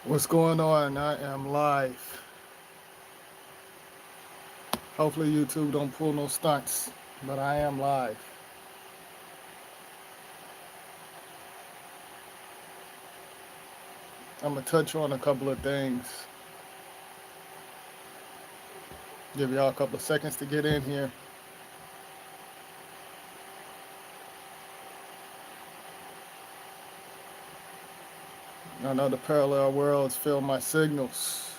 What's going on? I am live. Hopefully YouTube don't pull no stunts, but I am live. I'm gonna touch on a couple of things. Give y'all a couple of seconds to get in here. I know the parallel worlds feel my signals.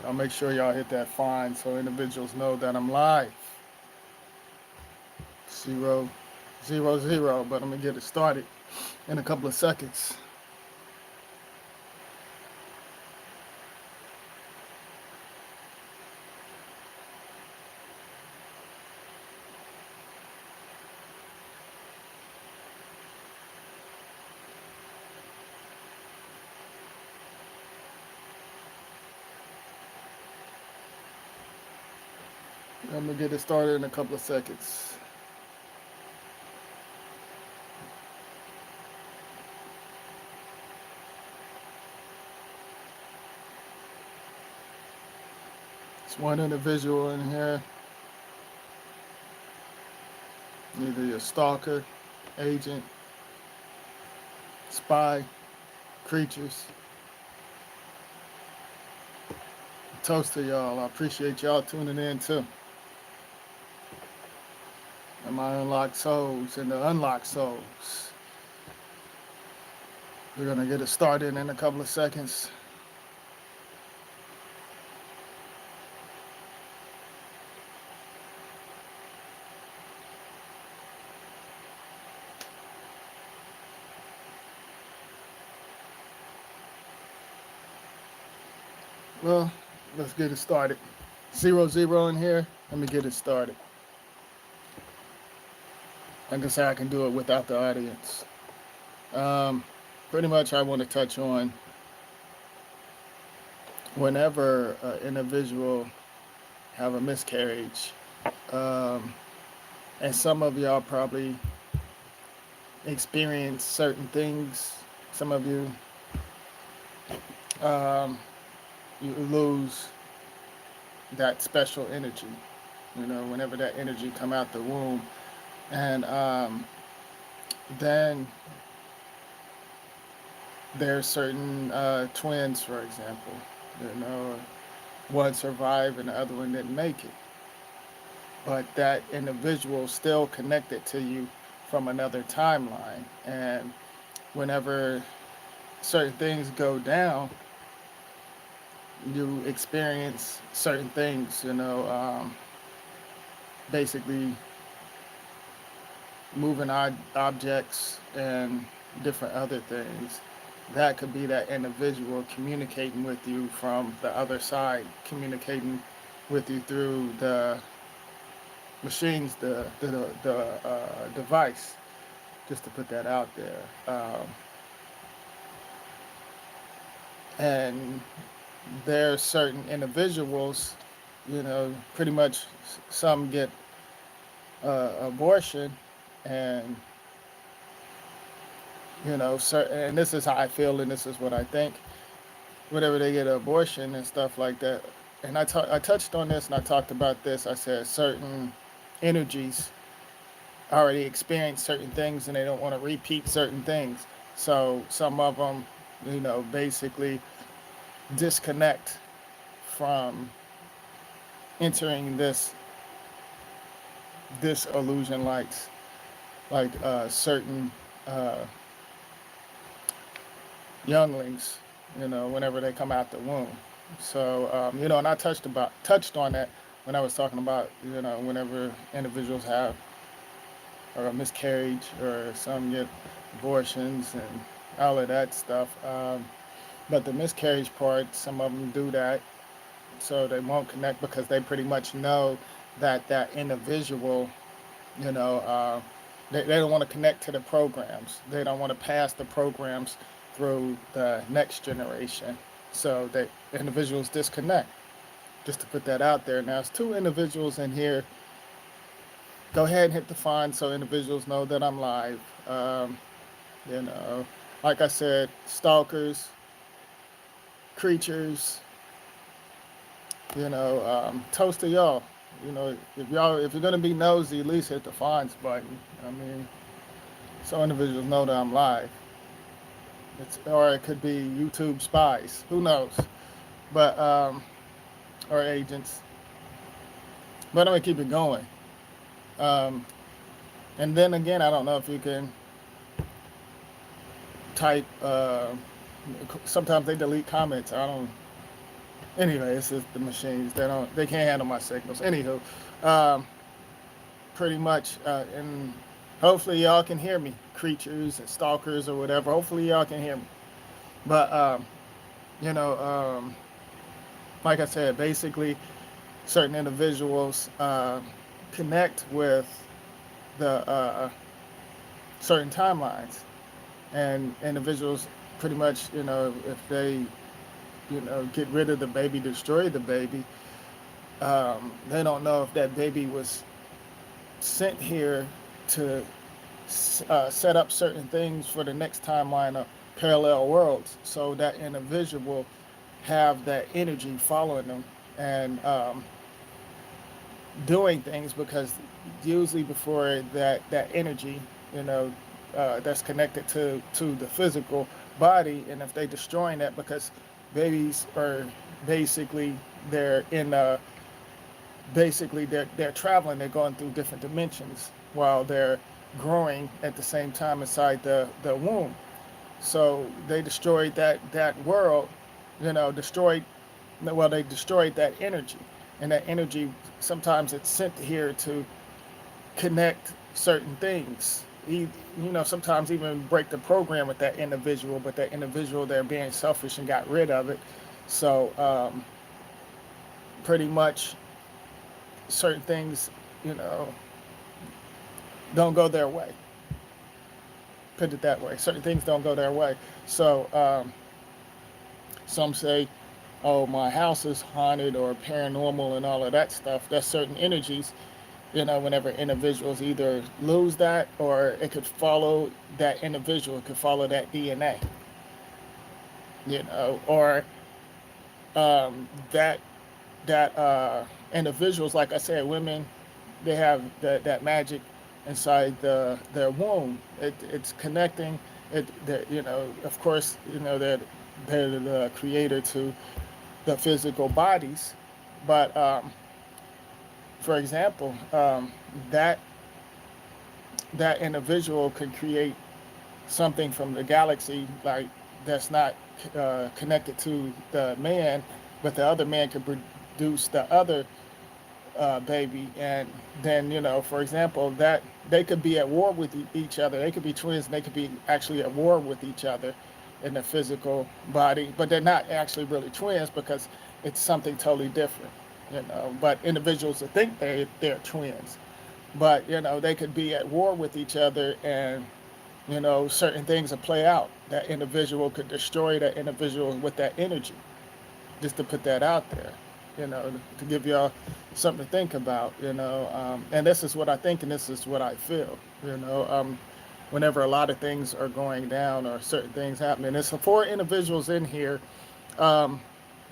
I'll make sure y'all hit that fine so individuals know that I'm live. 000, but I'm gonna get it started in a couple of seconds. I'm gonna get it started in a couple of seconds. It's one individual in here, either your stalker, agent, spy, creatures. Toast to y'all. I appreciate y'all tuning in too. And my unlocked souls and the unlocked souls. We're gonna get it started in a couple of seconds. Well, let's get it started. 0 in here. Let me get it started. Like I say, I can do it without the audience. Um, Pretty much, I want to touch on whenever an individual have a miscarriage, um, and some of y'all probably experience certain things. Some of you, um, you lose that special energy. Whenever that energy come out the womb, and then there's certain twins, for example. You know, one survived and the other one didn't make it, but that individual still connected to you from another timeline. And whenever certain things go down, you experience certain things. Basically moving objects and different other things. That could be that individual communicating with you from the other side, communicating with you through the machines, the device, just to put that out there. And there's certain individuals, pretty much some get abortion, and and this is how I feel, and this is what I think. Whenever they get an abortion and stuff like that, and I touched on this and I talked about this. I said certain energies already experience certain things and they don't want to repeat certain things. So some of them, basically disconnect from entering this illusion lights, like certain uh, younglings, whenever they come out the womb. So, and I touched on that when I was talking about, whenever individuals have or a miscarriage or some get abortions and all of that stuff. But the miscarriage part, some of them do that, so they won't connect because they pretty much know that that individual, you know, uh, they don't want to connect to the programs. They don't want to pass the programs through the next generation. So that individuals disconnect. Just to put that out there. Now, it's two individuals in here. Go ahead and hit the find so individuals know that I'm live. You know, like I said, stalkers, creatures, toast to y'all. If you're gonna be nosy, at least hit the finds button. I mean, so individuals know that I'm live. Or it could be YouTube spies. Who knows? But or agents. But I'm gonna keep it going. Um, and then again, I don't know if you can type. Sometimes they delete comments. I don't. Anyway, it's just the machines. They can't handle my signals. Anywho, um, pretty much, and hopefully y'all can hear me, creatures and stalkers or whatever. Hopefully y'all can hear me. But you know, like I said, basically, certain individuals connect with the certain timelines, and individuals pretty much, if they, get rid of the baby, destroy the baby, they don't know if that baby was sent here to set up certain things for the next timeline of parallel worlds, so that individual have that energy following them and doing things, because usually before that energy, that's connected to the physical body, and if they destroying that, because babies are basically they're in basically they're traveling, they're going through different dimensions while they're growing at the same time inside the womb. So they destroyed that world, destroyed, well, they destroyed that energy, and that energy sometimes it's sent here to connect certain things. Sometimes even break the program with that individual, but that individual, they're being selfish and got rid of it. So pretty much certain things, don't go their way. Put it that way. Certain things don't go their way. So some say, oh, my house is haunted or paranormal and all of that stuff. That's certain energies, whenever individuals either lose that, or it could follow that individual, it could follow that DNA, or that individuals, like I said, women, they have that magic inside their womb. It's connecting. Of course, they're the creator to the physical bodies, but for example, that that individual can create something from the galaxy, like that's not connected to the man, but the other man can produce the other baby, and then for example, that they could be at war with each other. They could be twins, and they could be actually at war with each other in the physical body, but they're not actually really twins, because it's something totally different. But individuals that think they're twins, but they could be at war with each other, and certain things will play out. That individual could destroy that individual with that energy. Just to put that out there, to give y'all something to think about, and this is what I think, and this is what I feel, whenever a lot of things are going down or certain things happening. There's 4 individuals in here.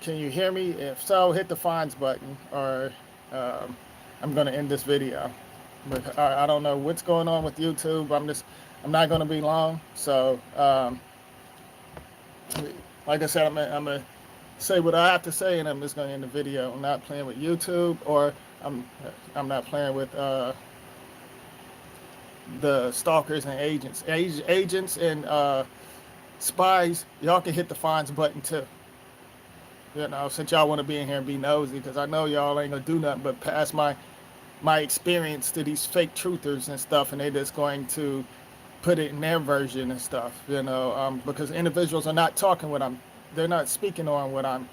Can you hear me? If so, hit the finds button, or I'm going to end this video. But I don't know what's going on with YouTube. I'm not going to be long. So, like I said, I'm going to say what I have to say, and I'm just going to end the video. I'm not playing with YouTube, or I'm not playing with the stalkers and agents and spies. Y'all can hit the finds button too. Since y'all want to be in here and be nosy, because I know y'all ain't gonna do nothing but pass my experience to these fake truthers and stuff, and they just going to put it in their version and stuff. Because individuals are not talking they're not speaking on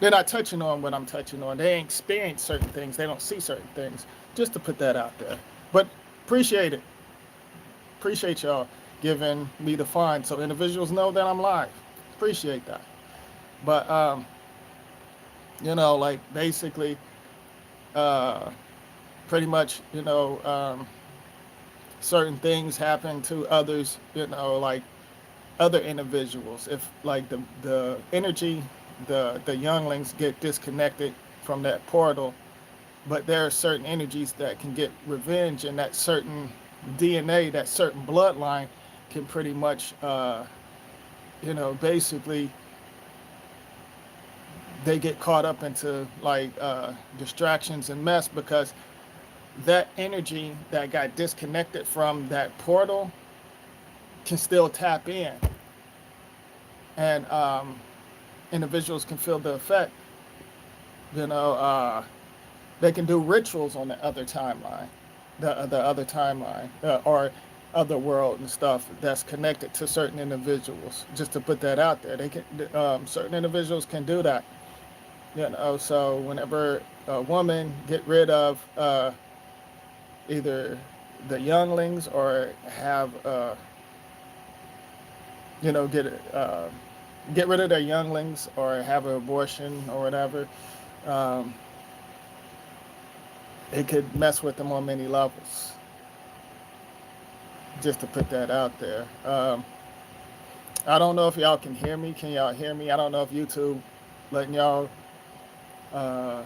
they're not touching on what I'm touching on. They ain't experienced certain things. They don't see certain things. Just to put that out there. But appreciate it. Appreciate y'all giving me the find, so individuals know that I'm live. Appreciate that. But like basically, pretty much, certain things happen to others, like other individuals. If like the energy the younglings get disconnected from that portal, but there are certain energies that can get revenge, and that certain DNA, that certain bloodline, can pretty much, basically they get caught up into like distractions and mess because that energy that got disconnected from that portal can still tap in, and individuals can feel the effect. You know, they can do rituals on the other timeline, the other timeline, or other world and stuff that's connected to certain individuals. Just to put that out there, they can certain individuals can do that. You know, so whenever a woman get rid of either the younglings or have you know get rid of their younglings or have an abortion or whatever, um, it could mess with them on many levels. Just to put that out there. I don't know if y'all can hear me. Can y'all hear me? I don't know if YouTube letting y'all uh,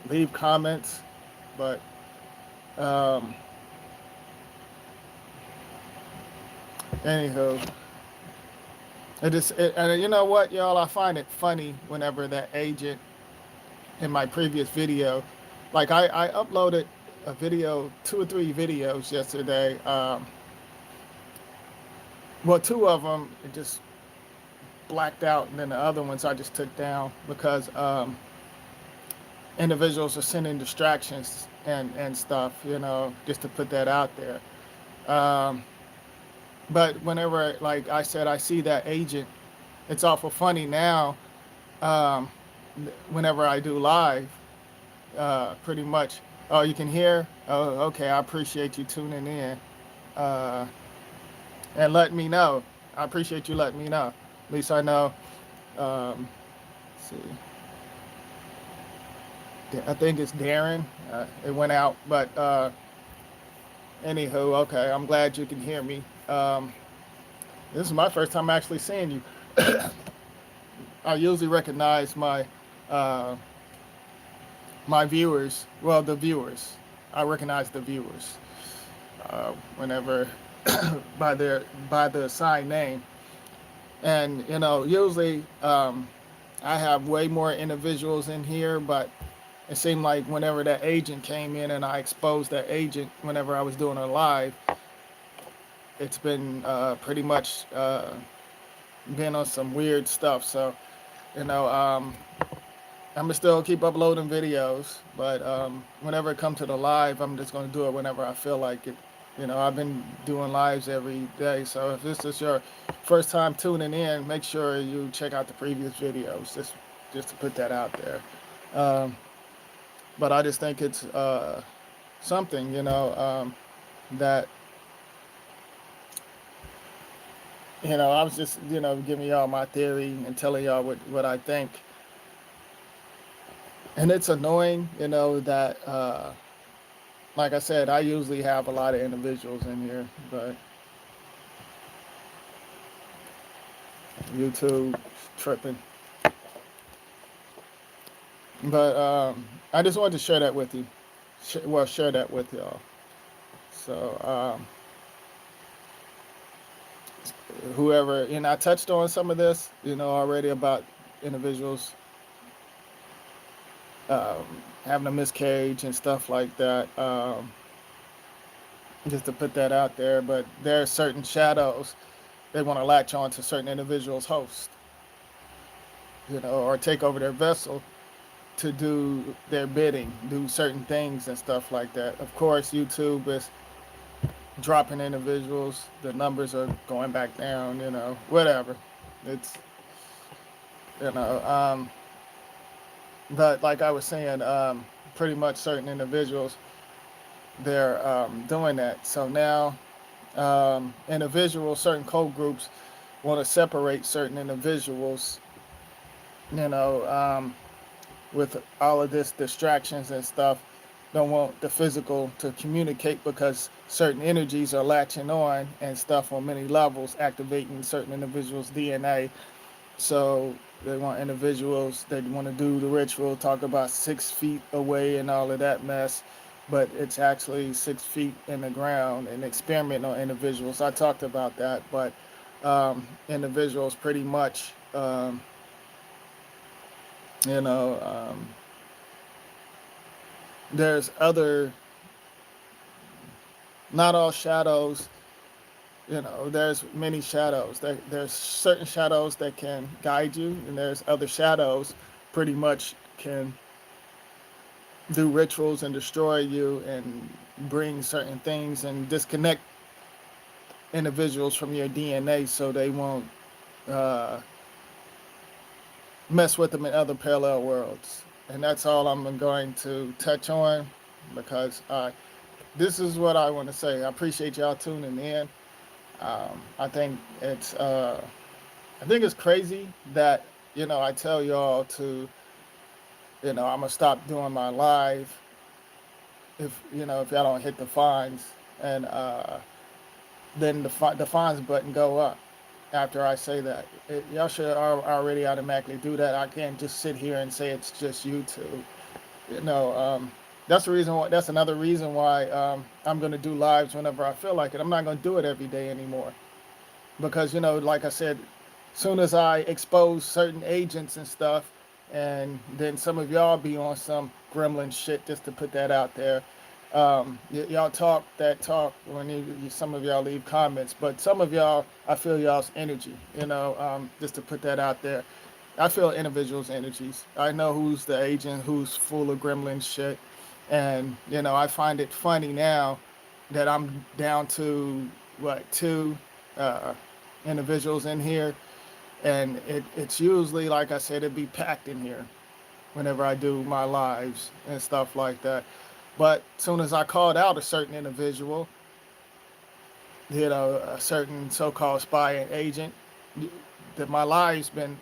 leave comments, but um, anywho, and you know what, y'all? I find it funny whenever that agent in my previous video, like I uploaded a video, 2 or 3 videos yesterday. Well, 2 of them it just blacked out, and then the other ones I just took down because individuals are sending distractions and stuff, just to put that out there. Um, but whenever, like I said, I see that agent, it's awful funny now. Um, Whenever I do live, pretty much, oh, you can hear? Oh, okay, I appreciate you tuning in uh, and letting me know. I appreciate you letting me know. At least I know. Let's see. I think it's Darren. It went out, but anywho, okay. I'm glad you can hear me. This is my first time actually seeing you. I usually recognize uh, my viewers. Well, the viewers. I recognize the viewers whenever by the assigned name, and usually I have way more individuals in here, but it seemed like whenever that agent came in and I exposed that agent whenever I was doing a live, it's been pretty much been on some weird stuff. So, you know, um, I'm gonna still keep uploading videos, but whenever it comes to the live, I'm just gonna do it whenever I feel like it. I've been doing lives every day, so if this is your first time tuning in, make sure you check out the previous videos, just to put that out there. Um, but I just think it's something, that I was just giving y'all my theory and telling y'all what I think. And it's annoying, that like I said, I usually have a lot of individuals in here, but YouTube tripping. But I just wanted to share that with you. Share that with y'all. So whoever, I touched on some of this, already about individuals um, having a miscarriage and stuff like that. Just to put that out there, but there are certain shadows they want to latch on to certain individuals' host, or take over their vessel to do their bidding, do certain things and stuff like that. Of course, YouTube is dropping individuals. The numbers are going back down. Whatever. It's you know. But like I was saying, pretty much certain individuals they're doing that. So now individuals, certain code groups want to separate certain individuals, you know, um, with all of this distractions and stuff, don't want the physical to communicate because certain energies are latching on and stuff on many levels, activating certain individuals' DNA. So They want individuals. They want to do the ritual, talk about 6 feet away and all of that mess, but it's actually 6 feet in the ground and experiment on individuals. I talked about that, but individuals pretty much, you know, there's other, not all shadows. There's many shadows. There's certain shadows that can guide you, and there's other shadows pretty much can do rituals and destroy you and bring certain things and disconnect individuals from your DNA so they won't uh, mess with them in other parallel worlds. And that's all I'm going to touch on because this is what I want to say. I appreciate y'all tuning in. I think it's crazy that I tell y'all to I'm gonna stop doing my live if y'all don't hit the fines, and then the fines button go up after I say that. Y'all should already automatically do that. I can't just sit here and say it's just YouTube. You know, that's the reason why. That's another reason why I'm gonna do lives whenever I feel like it. I'm not gonna do it every day anymore because like I said, soon as I expose certain agents and stuff, and then some of y'all be on some gremlin shit just to put that out there. Y'all talk that talk when some of y'all leave comments, but some of y'all, I feel y'all's energy, just to put that out there. I feel individuals' energies. I know who's the agent, who's full of gremlin shit. And, I find it funny now that I'm down to, what, two uh, individuals in here. And it's usually, like I said, it'd be packed in here whenever I do my lives and stuff like that. But as soon as I called out a certain individual, a certain so-called spy and agent, that my lives been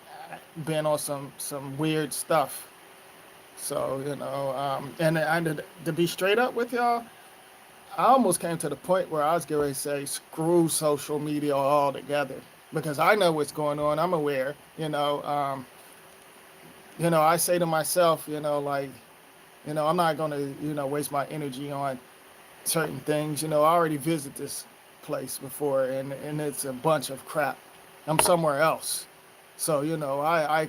on some weird stuff. So and to be straight up with y'all, I almost came to the point where I was getting ready to say screw social media altogether because I know what's going on. I'm aware. I say to myself, like, I'm not gonna waste my energy on certain things. I already visited this place before, and it's a bunch of crap. I'm somewhere else, so I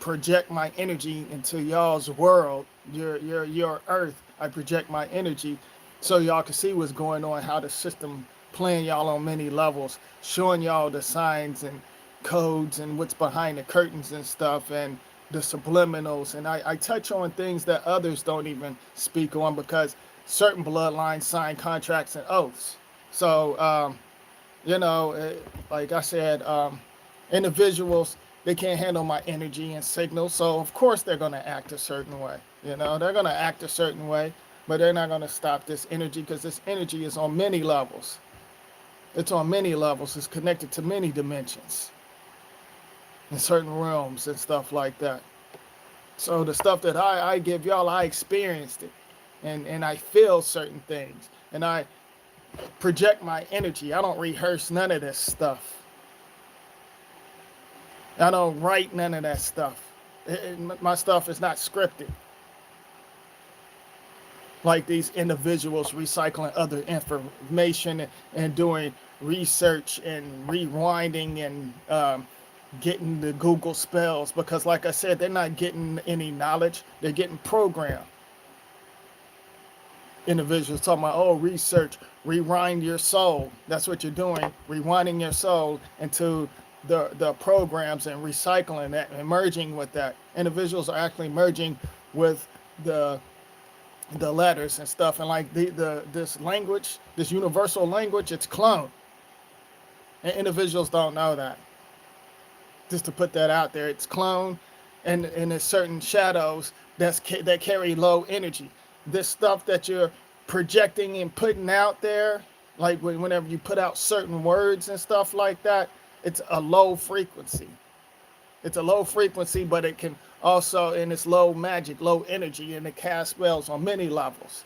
project my energy into y'all's world, your earth. I project my energy so y'all can see what's going on, how the system playing y'all on many levels, showing y'all the signs and codes and what's behind the curtains and stuff, and the subliminals. And I touch on things that others don't even speak on because certain bloodlines sign contracts and oaths. So, like I said, individuals, they can't handle my energy and signals. So, of course, they're going to act a certain way. They're going to act a certain way, but they're not going to stop this energy because this energy is on many levels. It's on many levels. It's connected to many dimensions in certain realms and stuff like that. So the stuff that I give y'all, I experienced it. And I feel certain things. And I project my energy. I don't rehearse none of this stuff. I don't write none of that stuff. My stuff is not scripted. Like these individuals recycling other information and doing research and rewinding and getting the Google spells. Because like I said, they're not getting any knowledge. They're getting programmed. Individuals talking about, oh, research, rewind your soul. That's what you're doing, rewinding your soul into the programs and recycling that and merging with that. Individuals are actually merging with the letters and stuff, and like this language, this universal language, it's cloned. And individuals don't know that. Just to put that out there, it's cloned, and there's certain shadows that carry low energy. This stuff that you're projecting and putting out there, like whenever you put out certain words and stuff like that, it's a low frequency. It's a low frequency, but it can also, and it's low magic, low energy, and it casts spells on many levels.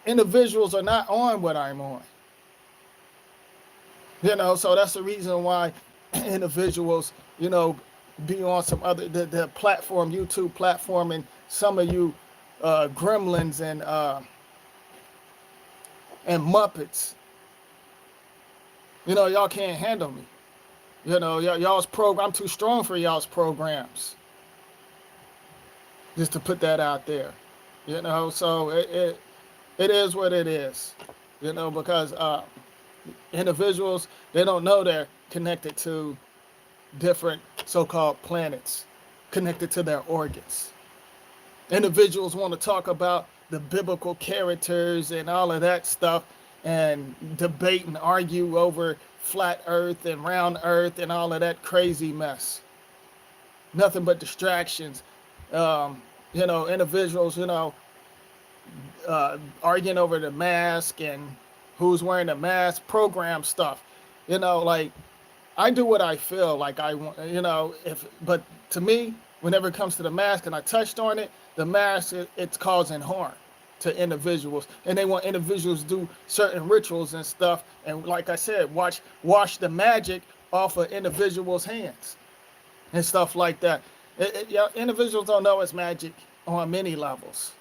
Individuals are not on what I'm on. So that's the reason why individuals, be on some other the platform, YouTube platform, and some of you gremlins and Muppets, y'all can't handle me. Y'all's program. I'm too strong for y'all's programs. Just to put that out there. So it is what it is. Because individuals, they don't know they're connected to different so-called planets, connected to their organs. Individuals want to talk about the biblical characters and all of that stuff and debate and argue over flat earth and round earth and all of that crazy mess. Nothing but distractions. Individuals, arguing over the mask and who's wearing the mask, program stuff. Like, I do what I feel like I want, but to me, whenever it comes to the mask, and I touched on it, the mask, it's causing harm to individuals, and they want individuals to do certain rituals and stuff, and like I said, wash the magic off of individuals' hands and stuff like that. Individuals don't know it's magic on many levels.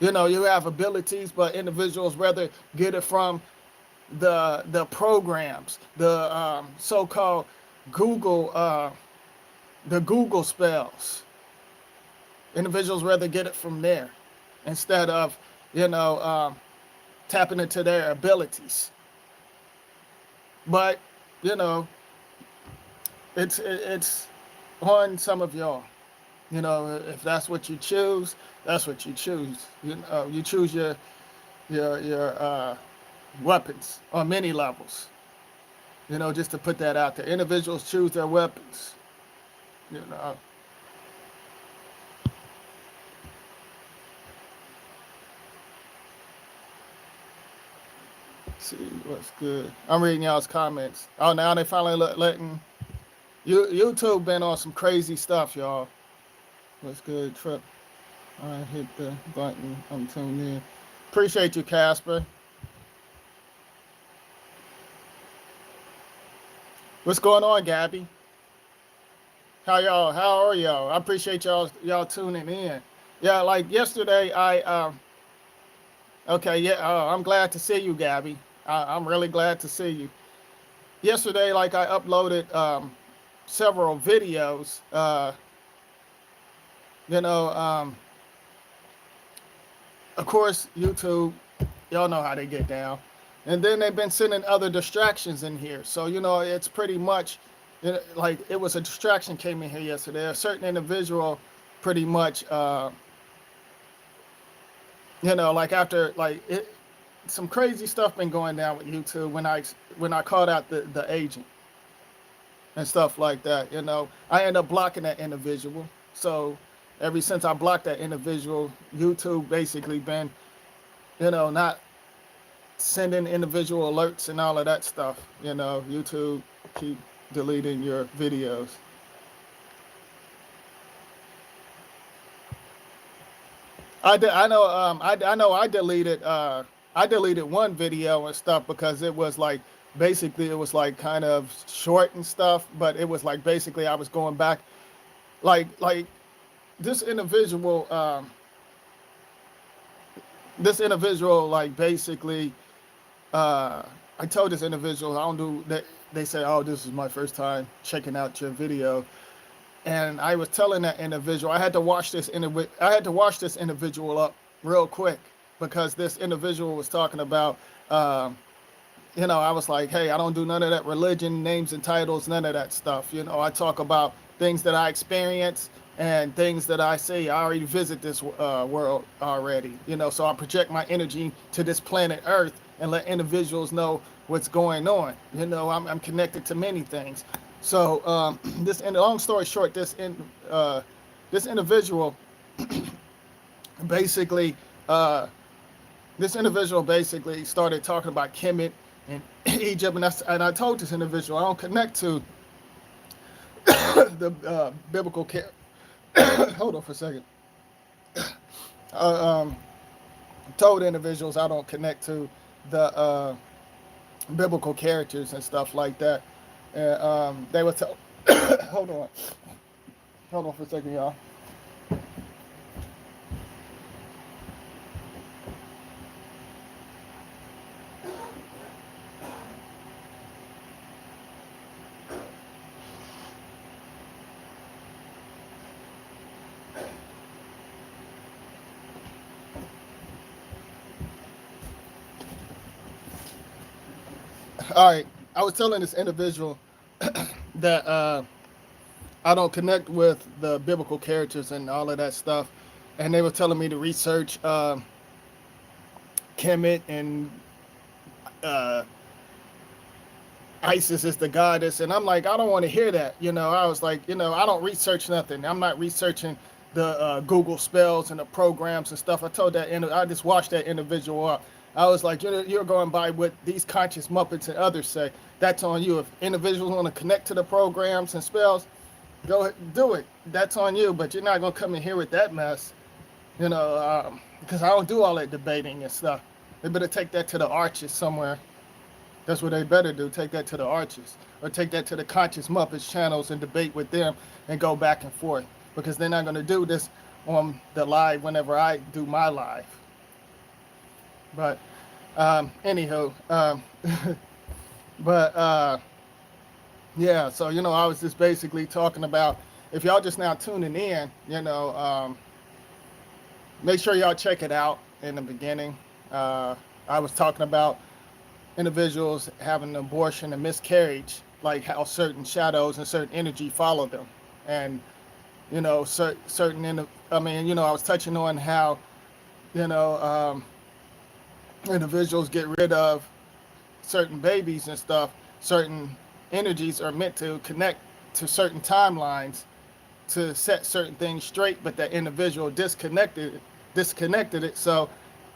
You have abilities, but individuals rather get it from the programs, the so-called Google, the Google spells. Individuals rather get it from there instead of, tapping into their abilities. But, it's on some of y'all. If that's what you choose, that's what you choose. You choose your weapons on many levels. Just to put that out there. Individuals choose their weapons. See what's good. I'm reading y'all's comments. Oh, now they finally letting YouTube been on some crazy stuff, y'all. What's good, Trip? I hit the button. I'm tuned in. Appreciate you, Casper. What's going on, Gabby? How are y'all? I appreciate y'all tuning in. Yeah, like yesterday, okay, yeah, I'm glad to see you, Gabby. I'm really glad to see you. Yesterday, like I uploaded several videos. Of course, YouTube, y'all know how they get down. And then they've been sending other distractions in here. So, it's pretty much, like it was a distraction came in here yesterday. A certain individual pretty much, like after, like some crazy stuff been going down with YouTube when I called out the agent and stuff like that. I end up blocking that individual. So ever since I blocked that individual, YouTube basically been, not sending individual alerts and all of that stuff. YouTube keep deleting your videos. I know I deleted one video and stuff because it was like basically it was like kind of short and stuff, but it was like basically I was going back like this individual like basically I told this individual I don't do that. They say, oh, this is my first time checking out your video, and I was telling that individual I had to wash this individual up real quick because this individual was talking about I was like, hey, I don't do none of that religion, names and titles, none of that stuff. I talk about things that I experience and things that I see. I already visit this world already, so I project my energy to this planet Earth and let individuals know what's going on. I'm connected to many things. So long story short, this individual basically started talking about Kemet and Egypt, and I told this individual I don't connect to the biblical care. Hold on for a second. Told individuals I don't connect to the biblical characters and stuff like that. And they were Hold on. Hold on for a second, y'all. All right. I was telling this individual that I don't connect with the biblical characters and all of that stuff, and they were telling me to research Kemet and uh, Isis is the goddess, and I'm like, I don't want to hear that. I was like, I don't research nothing. I'm not researching the Google spells and the programs and stuff. I told that, I just watched that individual up. I was like, you're going by what these conscious Muppets and others say. That's on you. If individuals want to connect to the programs and spells, go ahead, do it. That's on you. But you're not gonna come in here with that mess, because I don't do all that debating and stuff. They better take that to the arches somewhere. That's what they better do. Take that to the arches, or take that to the conscious Muppets channels and debate with them and go back and forth. Because they're not gonna do this on the live whenever I do my live. But anywho, but yeah. So I was just basically talking about, if y'all just now tuning in, make sure y'all check it out in the beginning. I was talking about individuals having an abortion and miscarriage, like how certain shadows and certain energy follow them, and certain. I was touching on how you know individuals get rid of certain babies and stuff. Certain energies are meant to connect to certain timelines to set certain things straight, but that individual disconnected it. So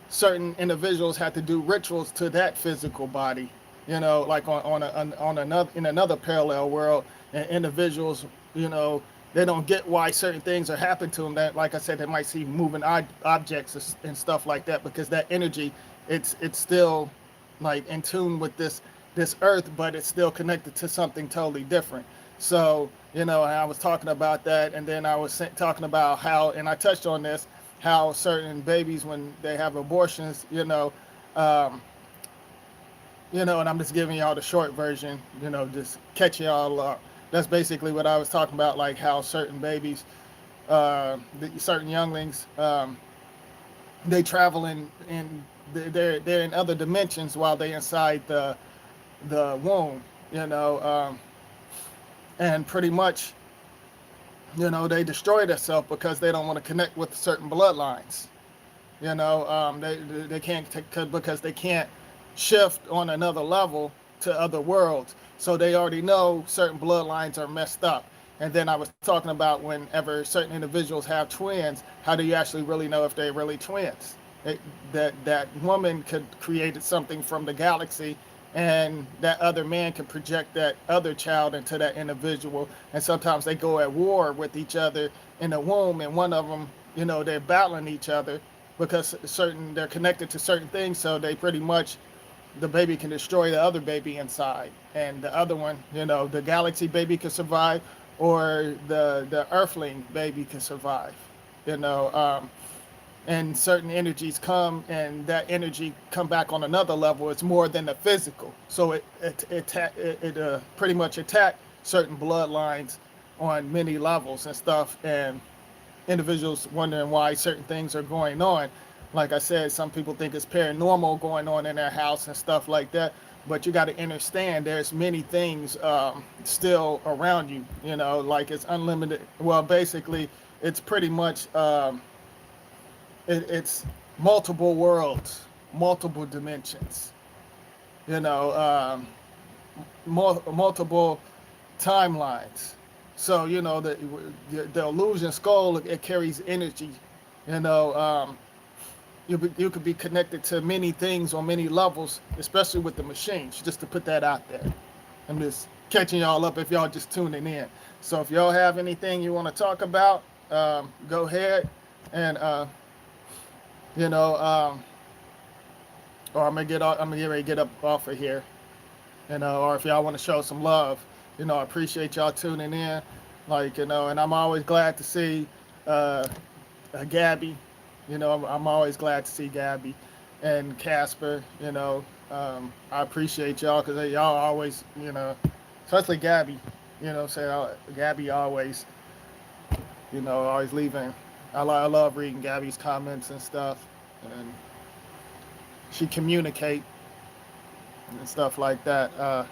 certain individuals had to do rituals to that physical body, like on another, in another parallel world, and individuals, they don't get why certain things are happening to them. That, like I said, they might see moving objects and stuff like that, because that energy, it's still like in tune with this earth, but it's still connected to something totally different. So I was talking about that, and then I was talking about how, and I touched on this, how certain babies, when they have abortions, um, and I'm just giving y'all the short version, just catching y'all up. That's basically what I was talking about, like how certain babies, certain younglings, they travel they're in other dimensions while they inside the womb, and pretty much, they destroy themselves because they don't want to connect with certain bloodlines. They can't because they can't shift on another level to other worlds. So they already know certain bloodlines are messed up. And then I was talking about, whenever certain individuals have twins, how do you actually really know if they're really twins? That woman could create something from the galaxy, and that other man can project that other child into that individual. And sometimes they go at war with each other in the womb, and one of them, they're battling each other because they're connected to certain things. So they pretty much, the baby can destroy the other baby inside, and the other one, the galaxy baby can survive, or the earthling baby can survive. you know and certain energies come, and that energy come back on another level. It's more than the physical, so it pretty much attack certain bloodlines on many levels and stuff. And individuals wondering why certain things are going on. Like I said, some people think it's paranormal going on in their house and stuff like that. But you got to understand, there's many things still around you. Like it's unlimited. Well, basically, it's pretty much it's multiple worlds, multiple dimensions. You know, multiple timelines. So the illusion skull, it carries energy. You know, you could be connected to many things on many levels, especially with the machines. Just to put that out there, I'm just catching y'all up if y'all just tuning in. So if y'all have anything you want to talk about, go ahead, and or I'm gonna get ready to get up off of here. Or if y'all want to show some love, I appreciate y'all tuning in. And I'm always glad to see uh, Gabby. I'm always glad to see Gabby and Casper. I appreciate y'all because y'all always, especially Gabby. Gabby always, always leaving. I love reading Gabby's comments and stuff, and she communicate and stuff like that.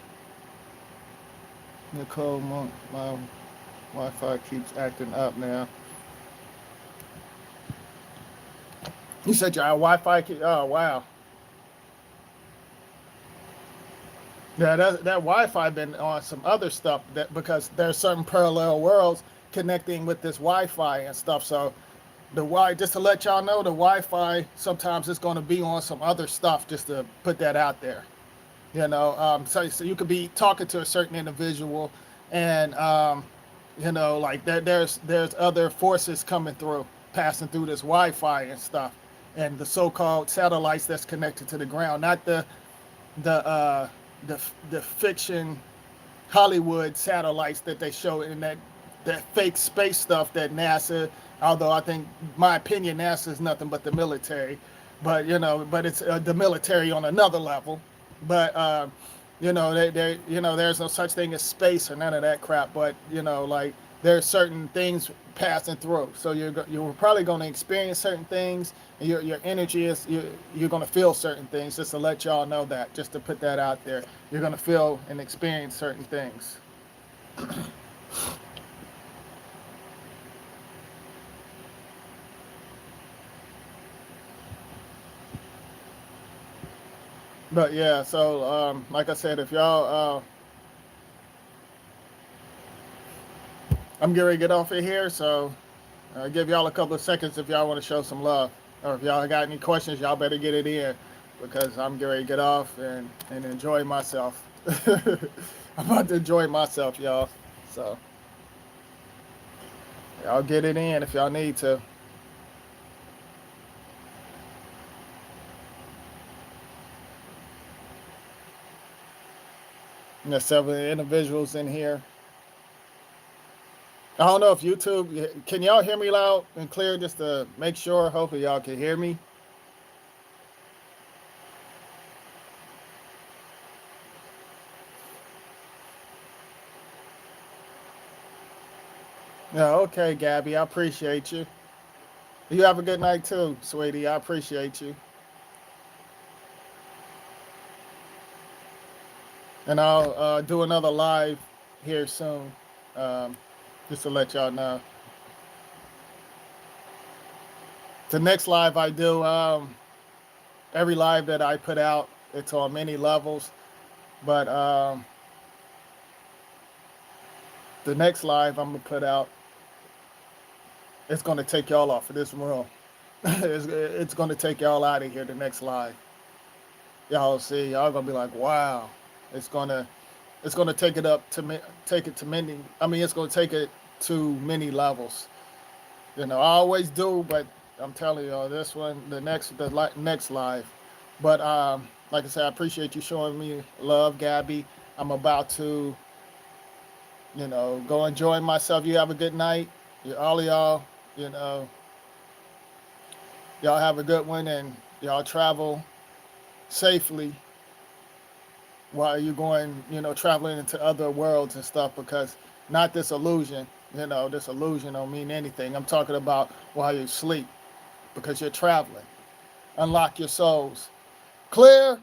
Nicole, my Wi-Fi keeps acting up now. You said your Wi-Fi. Oh wow. Yeah, that Wi-Fi been on some other stuff that because there's certain parallel worlds connecting with this Wi-Fi and stuff. So just to let y'all know, the Wi-Fi sometimes it's going to be on some other stuff. Just to put that out there. So you could be talking to a certain individual, and like there's other forces coming through, passing through this Wi-Fi and stuff, and the so-called satellites that's connected to the ground, not the uh, the fiction Hollywood satellites that they show in that fake space stuff that NASA. Although I think, my opinion, NASA is nothing but the military, but it's the military on another level. But there's no such thing as space or none of that crap. But like there's certain things passing through, so you're probably going to experience certain things, and your energy is you're going to feel certain things. Just to let y'all know that, just to put that out there, you're going to feel and experience certain things. But yeah, so like I said, if y'all, I'm getting ready to get off of here, so I'll give y'all a couple of seconds if y'all want to show some love, or if y'all got any questions, y'all better get it in because I'm getting ready to get off and enjoy myself. I'm about to enjoy myself, y'all. So y'all get it in if y'all need to. And there's several individuals in here. I don't know if YouTube, can y'all hear me loud and clear just to make sure? Hopefully y'all can hear me. Yeah, okay, Gabby, I appreciate you. You have a good night too, sweetie. I appreciate you. And I'll do another live here soon, um, just to let y'all know. The next live I do, every live that I put out, it's on many levels. But the next live I'm going to put out, it's going to take y'all off of this room. It's going to take y'all out of here, the next live. Y'all see, y'all going to be like, wow. It's going to take it up to take it to many. I mean, it's going to take it to many levels. I always do, but I'm telling y'all, this one, next live. But like I said, I appreciate you showing me love, Gabby. I'm about to, go enjoy myself. You have a good night. All of y'all, you know, y'all have a good one, and y'all travel safely while you're going, traveling into other worlds and stuff, because not this illusion, this illusion don't mean anything. I'm talking about while you sleep, because you're traveling. Unlock your souls. Clear.